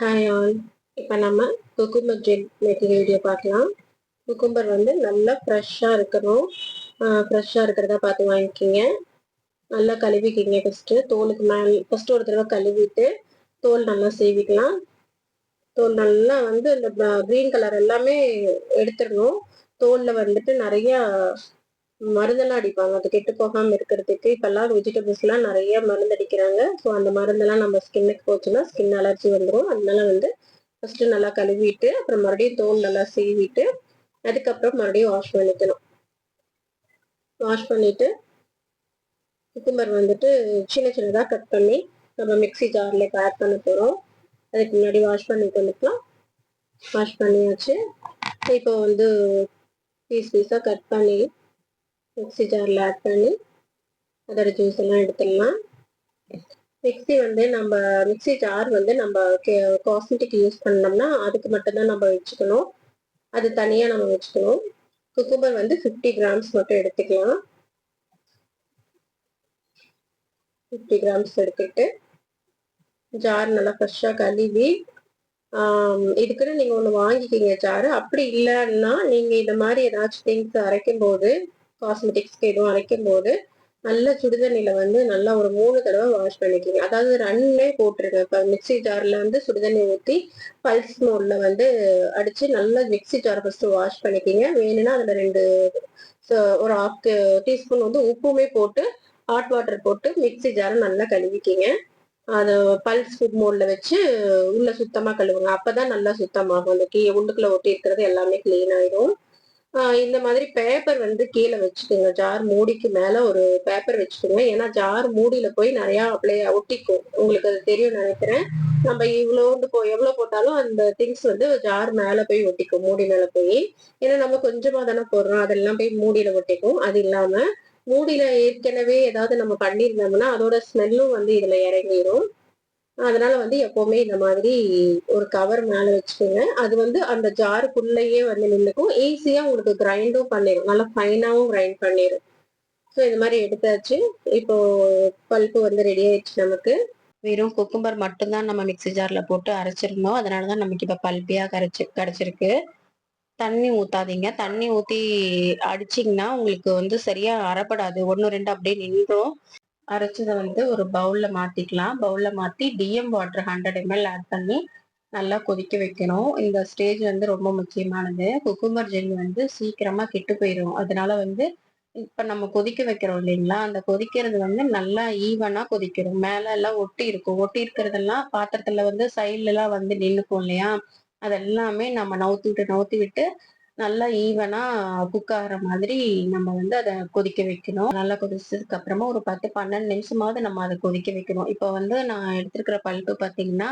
Hi all. இப்போ நம்ம cucumber gel making video பார்க்கலாம். குக்கும்பர் வந்து நல்லா ஃப்ரெஷ்ஷாக இருக்கணும். ஃப்ரெஷ்ஷாக இருக்கிறதா பார்த்து வாங்கிக்கிங்க. நல்லா கழுவிக்கிங்க. தோலுக்கு ஃபஸ்ட்டு ஒரு தடவை கழுவிட்டு தோல் நல்லா சீவிக்கலாம். தோல் நல்லா வந்து இந்த க்ரீன் கலர் எல்லாமே எடுத்துடணும். தோலில் வந்துட்டு நிறையா மருந்தெல்லாம் அடிப்பாங்க அது கெட்டு போகாமல் இருக்கிறதுக்கு. இப்போல்லாம் வெஜிடபிள்ஸ்லாம் நிறைய மருந்து அடிக்கிறாங்க. ஸோ அந்த மருந்தெல்லாம் நம்ம ஸ்கின்னுக்கு போச்சுன்னா ஸ்கின் அலர்ஜி வந்துடும். அதனால வந்து ஃபஸ்ட்டு நல்லா கழுவிட்டு அப்புறம் மறுபடியும் தோல் நல்லா சீவிட்டு அதுக்கப்புறம் மறுபடியும் வாஷ் பண்ணிக்கணும். வாஷ் பண்ணிட்டு குக்கும்பர் வந்துட்டு சின்ன சின்னதாக கட் பண்ணி நம்ம மிக்சி ஜாரில் இப்போ ஆட் பண்ண போகிறோம். அதுக்கு முன்னாடி வாஷ் பண்ணிட்டு வந்துக்கலாம். வாஷ் பண்ணியாச்சு. இப்போ வந்து பீஸாக கட் பண்ணி மிக்சி ஜாரில் ஆட் பண்ணி அதோட ஜூஸ் எல்லாம் எடுத்துடலாம். மிக்சி ஜார் வந்து நம்ம காஸ்மெட்டிக் யூஸ் பண்ணோம்னா அதுக்கு மட்டும்தான் நம்ம வச்சுக்கணும். அது தனியாக நம்ம வச்சுக்கணும். குக்கும்பர் வந்து 50 கிராம்ஸ் மட்டும் எடுத்துக்கலாம். 50 கிராம்ஸ் எடுத்துட்டு ஜார் நல்லா ஃப்ரெஷ்ஷாக கழுவி இதுக்குன்னு நீங்கள் ஒன்று வாங்கிக்கிங்க ஜாரு. அப்படி இல்லைன்னா நீங்கள் இந்த மாதிரி ஏதாச்சும் திங்ஸ் அரைக்கும் போது காஸ்மெட்டிக்ஸ்க்கு எதுவும் அரைக்கும் போது நல்ல சுடுதண்ணியில் வந்து நல்லா ஒரு 3 தடவை வாஷ் பண்ணிக்கிங்க. அதாவது ரன்னே போட்டுருங்க. இப்போ மிக்சி ஜாரில் வந்து சுடுதண்ணி ஊற்றி பல்ஸ் மோடில் வந்து அடித்து நல்லா மிக்சி ஜாரை ஃபஸ்ட்டு வாஷ் பண்ணிக்கிங்க. வேணும்னா அதில் ஒரு 1/2 டீஸ்பூன் வந்து உப்புமே போட்டு ஹாட் வாட்டர் போட்டு மிக்சி ஜாரை நல்லா கழுவிக்கிங்க. அதை பல்ஸ் ஃபுட் மோடில் வச்சு உள்ள சுத்தமாக கழுவுங்க. அப்போ தான் நல்லா சுத்தமாகும். அந்த உள்ளுக்குள்ளே ஒட்டி இருக்கிறது எல்லாமே க்ளீன் ஆயிடும். இந்த மாதிரி பேப்பர் வந்து கீழே வச்சுக்கோங்க. ஜார் மூடிக்கு மேலே ஒரு பேப்பர் வச்சுக்கோங்க. ஏன்னா ஜார் மூடியில் போய் நிறையா அப்படியே ஒட்டிக்கும். உங்களுக்கு அது தெரியும் நினைக்கிறேன். நம்ம எவ்வளோ போட்டாலும் அந்த திங்ஸ் வந்து ஜார் மேலே போய் ஒட்டிக்கும், மூடி மேலே போய். ஏன்னா நம்ம கொஞ்சமாக தானே போடுறோம், அதெல்லாம் போய் மூடியில் ஒட்டிக்கும். அது இல்லாமல் மூடியில் ஏற்கனவே ஏதாவது நம்ம பண்ணியிருந்தோம்னா அதோட ஸ்மெல்லும் வந்து இதில் இறங்கிடும். அதனால வந்து எப்பவுமே இந்த மாதிரி ஒரு கவர் மேல வச்சுக்கோங்க. அது வந்து அந்த ஜாருக்குள்ளேயே வந்து நின்றுக்கும். ஈஸியா உங்களுக்கு கிரைண்டும் பண்ணிடும். நல்லா ஃபைனாவும் கிரைண்ட் பண்ணிடும். ஸோ இந்த மாதிரி எடுத்தாச்சு. இப்போ பல்ப்பு வந்து ரெடி ஆயிடுச்சு. நமக்கு வெறும் குக்கும்பர் மட்டும்தான் நம்ம மிக்சி ஜார்ல போட்டு அரைச்சிருந்தோம். அதனாலதான் நமக்கு இப்ப பல்பியா கிடைச்சிருக்கு. தண்ணி ஊத்தாதீங்க. தண்ணி ஊத்தி அடிச்சிங்கன்னா உங்களுக்கு வந்து சரியா அரைப்படாது. 1 2 அப்படியே நின்றும். அரைச்சதை வந்து ஒரு பவுல்ல மாத்திக்கலாம். பவுல்ல மாத்தி டிஎம் வாட்டர் 100 ml ஆட் பண்ணி நல்லா கொதிக்க வைக்கணும். இந்த ஸ்டேஜ் வந்து ரொம்ப முக்கியமானது. குக்கும்பர் ஜெல் வந்து சீக்கிரமா கெட்டு போயிடும். அதனால வந்து இப்ப நம்ம கொதிக்க வைக்கிறோம் இல்லைங்களா, அந்த கொதிக்கிறது வந்து நல்லா ஈவனா கொதிக்கணும். மேல எல்லாம் ஒட்டி இருக்கும். ஒட்டி இருக்கிறதெல்லாம் பாத்திரத்துல வந்து சைட்ல எல்லாம் வந்து நின்னுக்கும் இல்லையா, அதெல்லாமே நம்ம நவுத்தி விட்டு நல்லா ஈவனா குக் ஆகிற மாதிரி நம்ம வந்து அதை கொதிக்க வைக்கணும். நல்லா கொதிச்சதுக்கு அப்புறமா ஒரு 10 12 நிமிஷமாவது நம்ம அதை கொதிக்க வைக்கணும். இப்போ வந்து நான் எடுத்திருக்கிற பல்ப்பு பார்த்தீங்கன்னா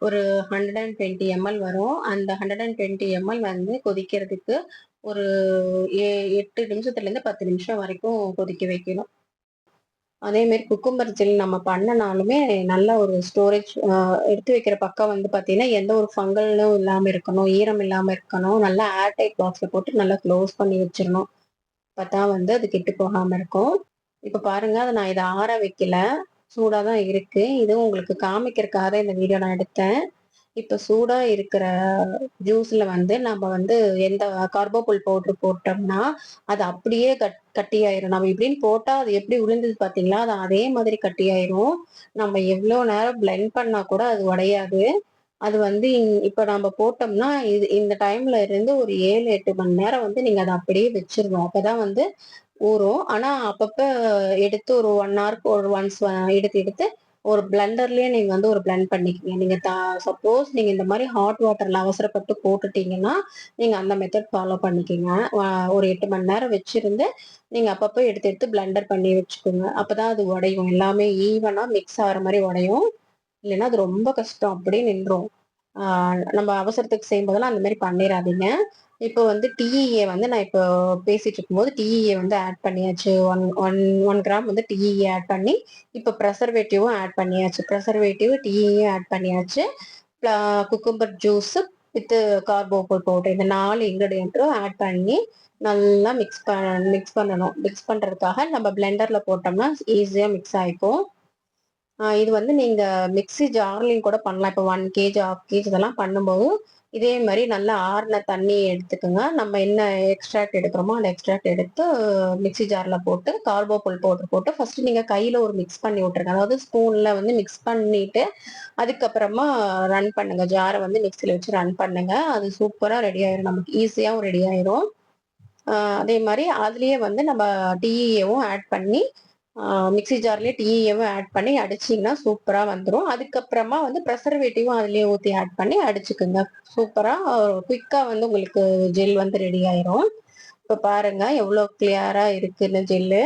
ஒரு 120 ml வரும். அந்த 120 ml வந்து கொதிக்கிறதுக்கு ஒரு 8 நிமிஷத்துல இருந்து 10 நிமிஷம் வரைக்கும் கொதிக்க வைக்கணும். அதே மாதிரி குக்கும்பர் ஜெல் நம்ம பண்ணனாலுமே நல்ல ஒரு ஸ்டோரேஜ் எடுத்து வைக்கிற பக்கம் வந்து பார்த்தீங்கன்னா எந்த ஒரு ஃபங்கலும் இல்லாமல் இருக்கணும், ஈரம் இல்லாமல் இருக்கணும். நல்லா ஏர்டைட் பாக்ஸில் போட்டு நல்லா க்ளோஸ் பண்ணி வச்சிடணும். அப்பதான் வந்து அது கெட்டு போகாமல் இருக்கும். இப்போ பாருங்க, அதை நான் இதை ஆற வைக்கல, சூடாக தான் இருக்கு. இதுவும் உங்களுக்கு காமிக்கிறதுக்காக இந்த வீடியோ நான் எடுத்தேன். இப்போ சூடா இருக்கிற ஜூஸ்ல வந்து நம்ம வந்து எந்த கார்போபுல் பவுடர் போட்டோம்னா அது அப்படியே கட்டியாயிரும். நம்ம இப்படின்னு போட்டா அது எப்படி விழுந்தது பாத்தீங்களா, அது அதே மாதிரி கட்டியாயிரும். நம்ம எவ்வளவு நேரம் பிளெண்ட் பண்ணா கூட அது உடையாது. அது வந்து இப்ப நம்ம போட்டோம்னா இந்த டைம்ல இருந்து ஒரு 7 8 மணி நேரம் வந்து நீங்க அதை அப்படியே வச்சிருந்தோம். அப்பதான் வந்து ஊறும். ஆனா அப்பப்ப எடுத்து ஒரு 1 ஹவருக்கு ஒரு ஒன்ஸ் எடுத்து எடுத்து ஒரு பிளெண்டர்லயே நீங்க வந்து ஒரு பிளெண்ட் பண்ணிக்கங்க. நீங்க சப்போஸ் நீங்க இந்த மாதிரி ஹாட் வாட்டர்ல அவசரப்பட்டு போட்டுட்டீங்கன்னா நீங்க அந்த மெத்தட் ஃபாலோ பண்ணிக்கங்க. ஒரு 8 மணி நேரம் வச்சிருந்து நீங்க அப்பப்போ எடுத்து எடுத்து பிளெண்டர் பண்ணி வச்சுக்கோங்க. அப்பதான் அது உடையும். எல்லாமே ஈவனா மிக்ஸ் ஆகிற மாதிரி உடையும். இல்லைன்னா அது ரொம்ப கஷ்டம், அப்படியே நின்றும். நம்ம அவசரத்துக்கு செய்யும் போதெல்லாம் அந்த மாதிரி பண்ணிடாதீங்க. இப்போ வந்து டிஇஏ வந்து நான் இப்போ பேசிட்டு இருக்கும்போது டிஇஏ வந்து ஆட் பண்ணியாச்சு. ஒன் கிராம் வந்து டிஇஏ ஆட் பண்ணி இப்போ ப்ரெசர்வேட்டிவும் ஆட் பண்ணியாச்சு. ப்ரெசர்வேட்டிவ் டிஇஏ ஆட் பண்ணியாச்சு. குக்கும்பர் ஜூஸ் வித் கார்போபுல் பவுடர் இந்த 4 இன்கிரீடியன்ட்டும் ஆட் பண்ணி நல்லா மிக்ஸ் பண்ணணும். மிக்ஸ் பண்றதுக்காக நம்ம பிளெண்டர்ல போட்டோம்னா ஈஸியா மிக்ஸ் ஆயிக்கும். இது வந்து நீங்க மிக்ஸி ஜார்லயும் கூட பண்ணலாம். இப்போ 1 கேஜி, 1/2 கேஜி இதெல்லாம் பண்ணும்போது, இதே மாரி நல்லா ஆறுன தண்ணி எடுத்துக்கங்க. நம்ம என்ன எக்ஸ்ட்ராக்ட் எடுக்கிறோமோ, அந்த எக்ஸ்ட்ராக்ட் எடுத்து மிக்ஸி ஜார்ல போட்டு, கார்போ புல் பவுடர் போட்டு ஃபர்ஸ்ட்டு நீங்க கையில ஒரு மிக்ஸ் பண்ணி விட்டுருங்க. அதாவது ஸ்பூன்ல வந்து மிக்ஸ் பண்ணிட்டு, அதுக்கப்புறமா ரன் பண்ணுங்க. ஜார வந்து மிக்ஸில வச்சு ரன் பண்ணுங்க. அது சூப்பரா ரெடி ஆயிரும். நமக்கு ஈஸியாவும் ரெடி ஆயிரும். அ அதே மாரி அதிலேயே வந்து நம்ம டீயவும் ஆட் பண்ணி, மிக்ஸி ஜார்லயே டீயவும் ஆட் பண்ணி அடிச்சீங்கன்னா சூப்பரா வந்துரும். அதுக்கப்புறமா வந்து ப்ரிசர்வேட்டிவும் அதிலேயே ஊத்தி ஆட் பண்ணி அடிச்சுக்குங்க. சூப்பரா குயிக்கா வந்து உங்களுக்கு ஜெல் வந்து ரெடி ஆயிரும். இப்ப பாருங்க எவ்ளோ கிளியரா இருக்குன்னு ஜெல்லு.